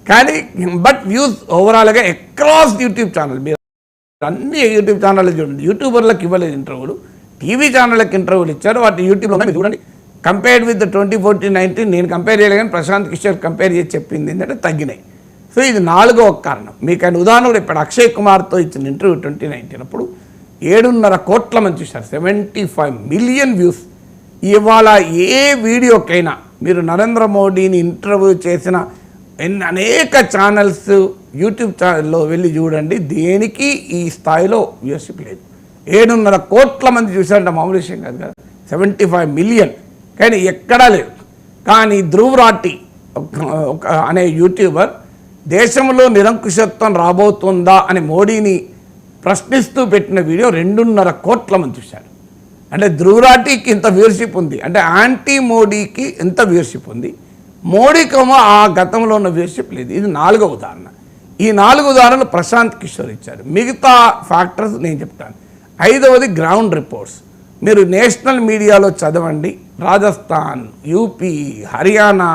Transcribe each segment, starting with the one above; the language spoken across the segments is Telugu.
కానీ బట్ వ్యూస్ ఓవరాల్గా అక్రాస్ యూట్యూబ్ ఛానల్, మీరు అన్ని యూట్యూబ్ ఛానల్ చూడండి, యూట్యూబర్లకు ఇవ్వలేదు ఇంటర్వ్యూలు, టీవీ ఛానళ్ళకి ఇంటర్వ్యూలు ఇచ్చారు, వాటి యూట్యూబ్లో చూడండి. కంపేర్డ్ విత్ 2014-19 నేను కంపేర్ చేయలేదు, కానీ ప్రశాంత్ కిషోర్ కంపేర్ చేసి చెప్పింది ఏంటంటే తగ్గినాయి. సో ఇది 4వ కారణం. మీకు ఆయన ఉదాహరణ కూడా ఇప్పుడు అక్షయ్ కుమార్తో ఇచ్చిన ఇంటర్వ్యూ 2019 అప్పుడు 7.5 కోట్ల మంది చూశారు, 75 మిలియన్ వ్యూస్. ఇవాళ ఏ వీడియోకైనా మీరు నరేంద్ర మోడీని ఇంటర్వ్యూ చేసిన అనేక ఛానల్స్ యూట్యూబ్ ఛానల్లో వెళ్ళి చూడండి, దేనికి ఈ స్థాయిలో వ్యూవర్షిప్ లేదు. 7.5 కోట్ల మంది చూశారంటే మామూలు విషయం కాదు కదా, 75 మిలియన్, కానీ ఎక్కడా లేదు. కానీ ధ్రువ్ రాఠీ అనే యూట్యూబర్ దేశంలో నిరంకుశత్వం రాబోతుందా అని మోడీని ప్రశ్నిస్తూ పెట్టిన వీడియో 2.5 కోట్ల మంది చూశారు. అంటే ధ్రువ్ రాఠీకి ఇంత వ్యూవర్షిప్ ఉంది, అంటే యాంటీ మోడీకి ఎంత వ్యూవర్షిప్ ఉంది, మోడీకేమో ఆ గతంలో ఉన్న వ్యూవర్షిప్ లేదు. ఇది 4వ ఉదాహరణ. ఈ 4 ఉదాహరణలు ప్రశాంత్ కిషోర్ ఇచ్చారు. మిగతా ఫ్యాక్టర్స్ నేను చెప్తాను. 5వది గ్రౌండ్ రిపోర్ట్స్. మీరు నేషనల్ మీడియాలో చదవండి, రాజస్థాన్, యూపీ, హర్యానా,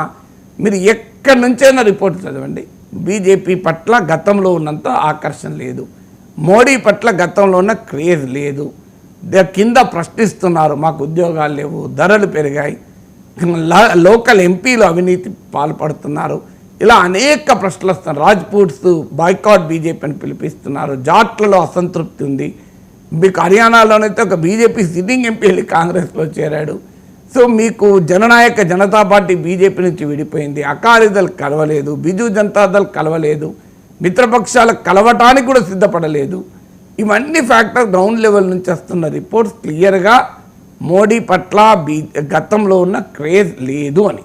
మీరు ఎక్కడి నుంచైనా రిపోర్ట్ చదవండి. బీజేపీ పట్ల గతంలో ఉన్నంత ఆకర్షణ లేదు, మోడీ పట్ల గతంలో ఉన్న క్రేజ్ లేదు. కింద ప్రశ్నిస్తున్నారు, మాకు ఉద్యోగాలు లేవు, ధరలు పెరిగాయి, లోకల్ ఎంపీలు అవినీతి పాల్పడుతున్నారు, ఇలా అనేక ప్రశ్నలు వస్తున్నారు. రాజ్పూట్స్ బాయ్కాట్ బీజేపీ అని పిలిపిస్తున్నారు, జాట్లలో అసంతృప్తి ఉంది. మీకు హర్యానాలోనైతే ఒక బీజేపీ సిట్టింగ్ ఎంపీ వెళ్ళి కాంగ్రెస్లో చేరాడు. సో మీకు జననాయక జనతా పార్టీ బీజేపీ నుంచి విడిపోయింది, అకాలీదళ్ కలవలేదు, బిజు జనతాదళ్ కలవలేదు, మిత్రపక్షాలకు కలవటానికి కూడా సిద్ధపడలేదు. ఇవన్నీ ఫ్యాక్టర్ గ్రౌండ్ లెవెల్ నుంచి వస్తున్న రిపోర్ట్స్ క్లియర్గా మోడీ పట్ల గతంలో ఉన్న క్రేజ్ లేదు అని.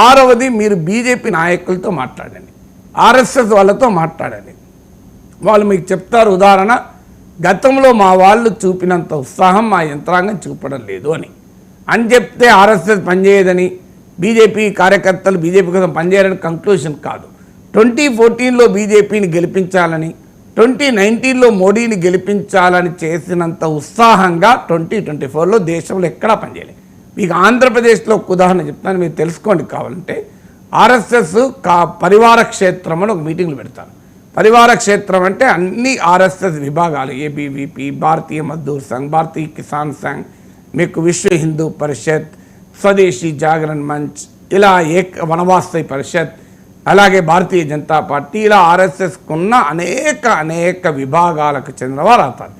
6వది మీరు బీజేపీ నాయకులతో మాట్లాడండి, ఆర్ఎస్ఎస్ వాళ్ళతో మాట్లాడండి. వాళ్ళు మీకు చెప్తారు, ఉదాహరణ గతంలో మా వాళ్ళు చూపినంత ఉత్సాహం మా యంత్రాంగం చూపడం లేదు అని చెప్తే ఆర్ఎస్ఎస్ పనిచేయదని, బీజేపీ కార్యకర్తలు బీజేపీ కోసం పనిచేయాలని కంక్లూషన్ కాదు. 2014లో బీజేపీని గెలిపించాలని, 2019లో మోడీని గెలిపించాలని చేసినంత ఉత్సాహంగా 2024లో దేశంలో ఎక్కడా పనిచేయలేదు. మీకు ఆంధ్రప్రదేశ్లో ఒక ఉదాహరణ చెప్తాను, మీరు తెలుసుకోండి కావాలంటే. ఆర్ఎస్ఎస్ పరివార క్షేత్రం అని ఒక మీటింగ్లు పెడతారు. పరివార క్షేత్రం అంటే అన్ని ఆర్ఎస్ఎస్ విభాగాలు, ఏబీవీపీ, భారతీయ మజ్దూర్ సంఘ్, భారతీయ కిసాన్ సంఘ్, మీకు విశ్వ హిందూ పరిషత్, స్వదేశీ జాగరణ్ మంచ్, ఇలా వనవాసీ పరిషత్, అలాగే భారతీయ జనతా పార్టీ, ఇలా ఆర్ఎస్ఎస్కున్న అనేక విభాగాలకు చెందినవారు అవుతారు.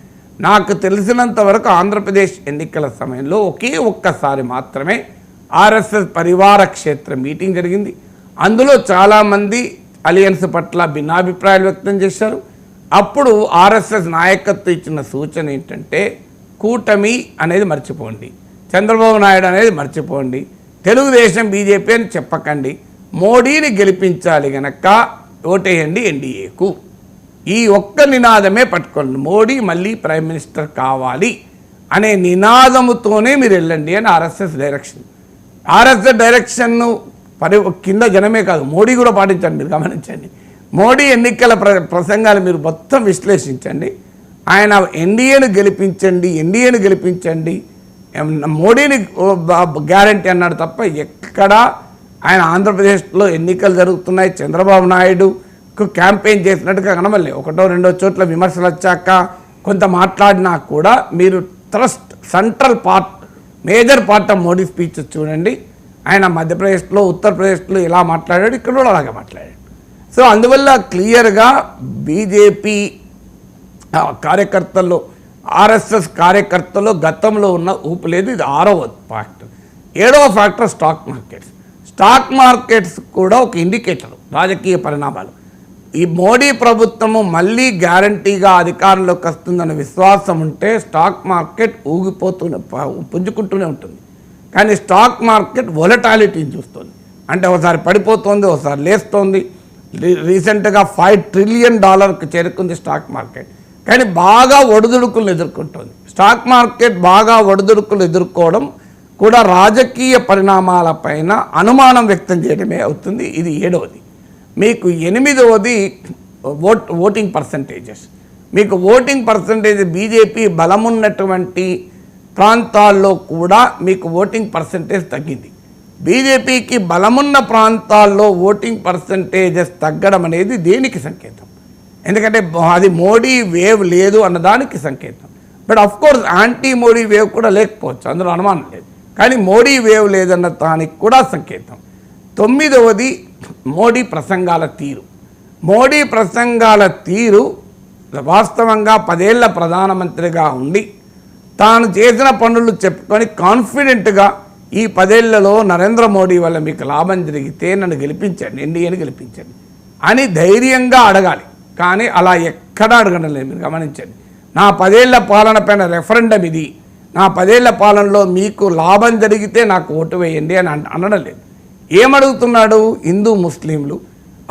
నాకు తెలిసినంత వరకు ఆంధ్రప్రదేశ్ ఎన్నికల సమయంలో ఒక్కసారి మాత్రమే ఆర్ఎస్ఎస్ పరివార క్షేత్ర మీటింగ్ జరిగింది. అందులో చాలామంది అలియన్స్ పట్ల భిన్నాభిప్రాయాలు వ్యక్తం చేశారు. అప్పుడు ఆర్ఎస్ఎస్ నాయకత్వం ఇచ్చిన సూచన ఏంటంటే, కూటమి అనేది మర్చిపోండి, చంద్రబాబు నాయుడు అనేది మర్చిపోండి, తెలుగుదేశం బీజేపీ అని చెప్పకండి, మోడీని గెలిపించాలి గనక ఓటేయండి ఎన్డీఏకు. ఈ ఒక్క నినాదమే పట్టుకోండి, మోడీ మళ్ళీ ప్రైమ్ మినిస్టర్ కావాలి అనే నినాదముతోనే మీరు వెళ్ళండి అని ఆర్ఎస్ఎస్ డైరెక్షన్. ఆర్ఎస్ఎస్ డైరెక్షన్ను కింద జనమే కాదు, మోడీ కూడా పాటించండి. మీరు గమనించండి, మోడీ ఎన్నికల ప్రసంగాలు మీరు మొత్తం విశ్లేషించండి. ఆయన ఎన్డీఏను గెలిపించండి, మోడీని గ్యారంటీ అన్నాడు తప్ప ఎక్కడా ఆయన ఆంధ్రప్రదేశ్లో ఎన్నికలు జరుగుతున్నాయి, చంద్రబాబు నాయుడుకు క్యాంపెయిన్ చేసినట్టుగా కనబడలే. 1-2 చోట్ల విమర్శలు వచ్చాక కొంత మాట్లాడినా కూడా మీరు central major part of Modi speech చూడండి. ఆయన మధ్యప్రదేశ్లో, ఉత్తరప్రదేశ్లో ఇలా మాట్లాడాడు, ఇక్కడ కూడా అలాగే మాట్లాడాడు. సో అందువల్ల క్లియర్గా బీజేపీ కార్యకర్తల్లో, ఆర్ఎస్ఎస్ కార్యకర్తల్లో గతంలో ఉన్న ఊపు లేదు. ఇది 6వ ఫ్యాక్టర్. 7వ ఫ్యాక్టర్ స్టాక్ మార్కెట్స్ కూడా ఒక ఇండికేటర్ రాజకీయ పరిణామాలు. ఈ మోడీ ప్రభుత్వము మళ్ళీ గ్యారంటీగా అధికారంలోకి వస్తుందన్న విశ్వాసం ఉంటే స్టాక్ మార్కెట్ పుంజుకుంటూనే ఉంటుంది. కానీ స్టాక్ మార్కెట్ వొలటాలిటీని చూస్తుంది, అంటే ఒకసారి పడిపోతుంది, ఒకసారి లేస్తుంది. రీసెంట్గా $5 ట్రిలియన్ చేరుకుంది స్టాక్ మార్కెట్. కానీ బాగా ఒడిదుడుకులను ఎదుర్కొంటుంది. స్టాక్ మార్కెట్ బాగా ఒడిదుడుకులు ఎదుర్కోవడం కూడా రాజకీయ పరిణామాలపైన అనుమానం వ్యక్తం చేయడమే అవుతుంది. ఇది 7వది. మీకు 8వది ఓటింగ్ పర్సంటేజెస్. మీకు ఓటింగ్ పర్సంటేజ్ బీజేపీ బలమున్నటువంటి ప్రాంతాల్లో కూడా మీకు ఓటింగ్ పర్సంటేజ్ తగ్గింది. బీజేపీకి బలమున్న ప్రాంతాల్లో ఓటింగ్ పర్సంటేజెస్ తగ్గడం అనేది దేనికి సంకేతం? ఎందుకంటే అది మోడీ వేవ్ లేదు అన్నదానికి సంకేతం. But of course anti Modi wave కూడా లేకపోవచ్చు, అందులో అనుమానం లేదు. కానీ మోడీ వేవ్ లేదన్న దానికి కూడా సంకేతం. 9వది మోడీ ప్రసంగాల తీరు. మోడీ ప్రసంగాల తీరు వాస్తవంగా 10 ఏళ్ల ప్రధానమంత్రిగా ఉండి తాను చేసిన పనులు చెప్పుకొని కాన్ఫిడెంట్గా ఈ 10 ఏళ్లలో నరేంద్ర మోడీ వల్ల మీకు లాభం జరిగితే నన్ను గెలిపించండి, ఎన్డీఏని గెలిపించండి అని ధైర్యంగా అడగాలి. కానీ అలా ఎక్కడా అడగడం లేదు. మీరు గమనించండి, నా 10 ఏళ్ల పాలన పైన రెఫరెండం ఇది, నా 10 ఏళ్ల పాలనలో మీకు లాభం జరిగితే నాకు ఓటు వేయండి అని అనడం లేదు. ఏమడుగుతున్నాడు? హిందూ ముస్లింలు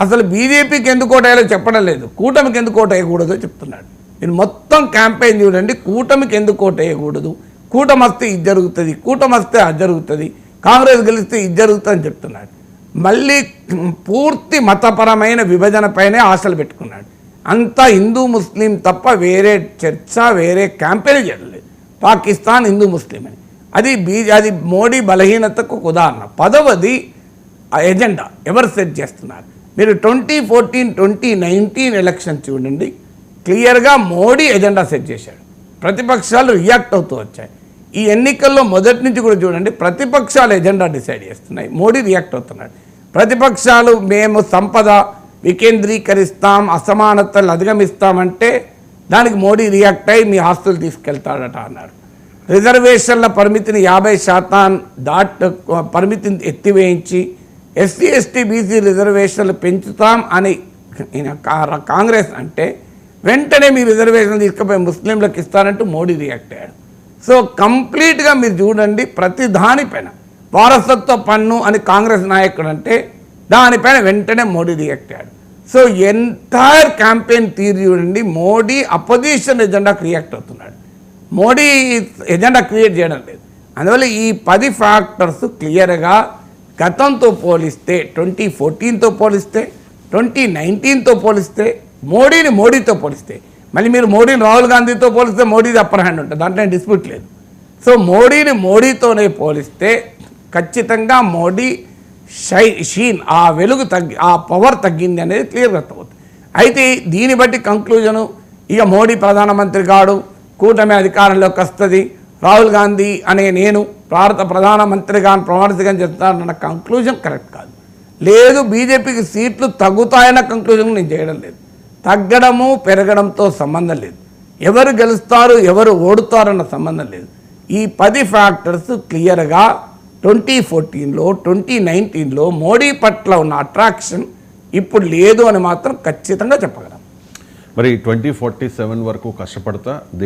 అసలు బీజేపీకి ఎందుకు ఓటేయాలో చెప్పడం లేదు, కూటమికి ఎందుకు ఓటేయకూడదో చెప్తున్నాడు. మీరు మొత్తం క్యాంపెయిన్ చూడండి, కూటమికి ఎందుకు ఓటేయకూడదు, కూటమి వస్తే ఇది జరుగుతుంది, కూటమి వస్తే అది జరుగుతుంది, కాంగ్రెస్ గెలిస్తే ఇది జరుగుతుంది అని చెప్తున్నాడు. మళ్ళీ పూర్తి మతపరమైన విభజనపైనే ఆశలు పెట్టుకున్నాడు. అంతా హిందూ ముస్లిం తప్ప వేరే చర్చ, వేరే క్యాంపెయిన్ చేయలేదు. పాకిస్తాన్ హిందూ ముస్లిం అని అది మోడీ బలహీనతకు ఒక ఉదాహరణ. 10వది ఎజెండా ఎవరు సెట్ చేస్తున్నారు? మీరు 2014, 2019 ఎలక్షన్ చూడండి, క్లియర్గా మోడీ ఎజెండా సెట్ చేశాడు. ప్రతిపక్షాలు రియాక్ట్ అవుతూ వచ్చాయి. ఈ ఎన్నికల్లో మొదటి నుంచి కూడా చూడండి, ప్రతిపక్షాలు ఎజెండా డిసైడ్ చేస్తున్నాయి, మోడీ రియాక్ట్ అవుతున్నాడు. ప్రతిపక్షాలు మేము సంపద వికేంద్రీకరిస్తాం, అసమానతలు అధిగమిస్తామంటే దానికి మోడీ రియాక్ట్ అయ్యి మీ ఆస్తులు తీసుకెళ్తాడట అన్నారు. రిజర్వేషన్ల పరిమితిని 50% పరిమితిని ఎత్తివేయించి ఎస్సీ ఎస్టీ బీసీ రిజర్వేషన్లు పెంచుతాం అని కాంగ్రెస్ అంటే వెంటనే మీ రిజర్వేషన్ తీసుకుపోయి ముస్లింలకు ఇస్తారంటూ మోడీ రియాక్ట్ అయ్యాడు. సో కంప్లీట్గా మీరు చూడండి, ప్రతి దానిపైన వారసత్వ పన్ను అని కాంగ్రెస్ నాయకుడు అంటే దానిపైన వెంటనే మోడీ రియాక్ట్ అయ్యాడు. సో ఎంటైర్ క్యాంపెయిన్ తీరు చూడండి, మోడీ అపోజిషన్ ఎజెండాకు రియాక్ట్ అవుతున్నాడు, మోడీ ఎజెండా క్రియేట్ చేయడం లేదు. అందువల్ల ఈ 10 ఫ్యాక్టర్స్ క్లియర్గా గతంతో పోలిస్తే, 2014తో పోలిస్తే, 2019తో పోలిస్తే, మోడీతో పోలిస్తే, మళ్ళీ మీరు మోడీని రాహుల్ గాంధీతో పోలిస్తే మోడీది అప్పర్ హ్యాండ్ ఉంటుంది, దాంట్లో డిస్ప్యూట్ లేదు. సో మోడీతోనే పోలిస్తే ఖచ్చితంగా మోడీ షీన్ ఆ వెలుగు ఆ పవర్ తగ్గింది అనేది క్లియర్గా అవుతుంది. అయితే దీన్ని బట్టి కంక్లూజను ఇక మోడీ ప్రధానమంత్రి కాడు, కూటమి అధికారంలోకి వస్తుంది, రాహుల్ గాంధీ అనే నేను భారత ప్రధానమంత్రిగా ప్రమాణిగా చెప్తానన్న కంక్లూజన్ కరెక్ట్ కాదు. లేదు, బీజేపీకి సీట్లు తగ్గుతాయన్న కంక్లూజన్ నేను చేయడం లేదు. తగ్గడము పెరగడంతో సంబంధం లేదు, ఎవరు గెలుస్తారు ఎవరు ఓడుతారన్న సంబంధం లేదు. ఈ 10 ఫ్యాక్టర్స్ క్లియర్గా 2014లో 2019లో మోడీ పట్ల ఉన్న అట్రాక్షన్ ఇప్పుడు లేదు అని మాత్రం ఖచ్చితంగా చెప్పగలం. మరి 2047 వరకు కష్టపడతా